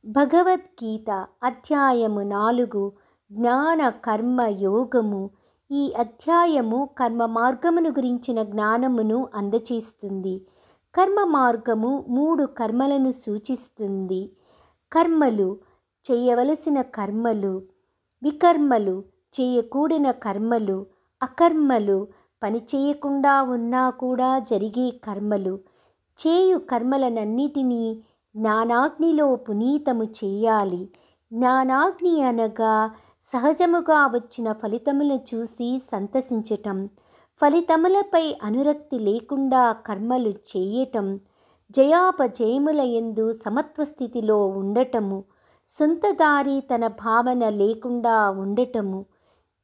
భగవద్గీత అధ్యాయము 4 జ్ఞాన కర్మ యోగము. ఈ అధ్యాయము కర్మ మార్గమును గురించిన జ్ఞానమును అందచేస్తుంది. కర్మ మార్గము 3 కర్మలను సూచిస్తుంది. కర్మలు, చేయవలసిన కర్మలు, వికర్మలు, చేయకూడని కర్మలు, అకర్మలు, పని చేయకుండా ఉన్నా కూడా జరిగే కర్మలు. చేయు కర్మలనన్నిటినీ జ్ఞానాగ్నిలో పునీతము చేయాలి. జ్ఞానాగ్ని అనగా సహజముగా వచ్చిన ఫలితములను చూసి సంతసించటం, ఫలితములపై అనురక్తి లేకుండా కర్మలు చేయటం, జయాపజయముల యందు సమత్వ స్థితిలో ఉండటము, సొంత దారి తన భావన లేకుండా ఉండటము,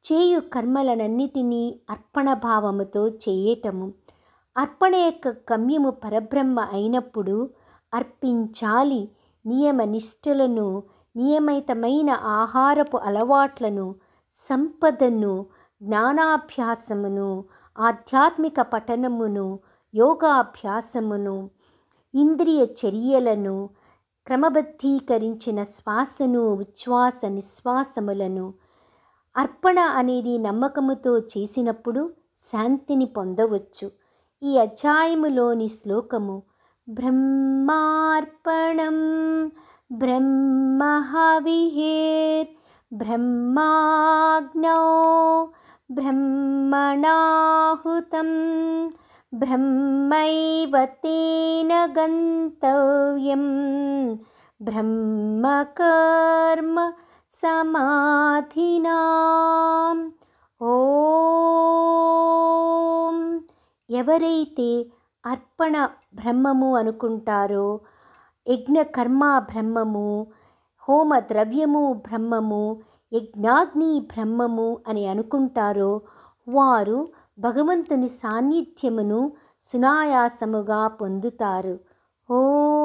చేయు కర్మలనన్నిటినీ అర్పణ భావముతో చేయటము. అర్పణ యొక్క గమ్యము పరబ్రహ్మ అయినప్పుడు అర్పించాలి. నియమ నిష్ఠలను, నియమితమైన ఆహారపు అలవాట్లను, సంపదను, జ్ఞానాభ్యాసమును, ఆధ్యాత్మిక పఠనమును, యోగాభ్యాసమును, ఇంద్రియ చర్యలను, క్రమబద్ధీకరించిన శ్వాసను, ఉచ్ఛ్వాస నిశ్వాసములను. అర్పణ అనేది నమ్మకముతో చేసినప్పుడు శాంతిని పొందవచ్చు. ఈ అధ్యాయములోని శ్లోకము బ్రహ్మార్పణం బ్రహ్మహవిః బ్రహ్మాగ్నౌ బ్రహ్మణాహుతం బ్రహ్మైవ తేన గంతవ్యం బ్రహ్మకర్మ సమాధినా. ఓం. ఎవరైతే అర్పణ బ్రహ్మము అనుకుంటారో, యజ్ఞకర్మ బ్రహ్మము, హోమ ద్రవ్యము బ్రహ్మము, యజ్ఞాగ్ని బ్రహ్మము అని అనుకుంటారో వారు భగవంతుని సాన్నిధ్యమును సునాయాసముగా పొందుతారు. ఓం.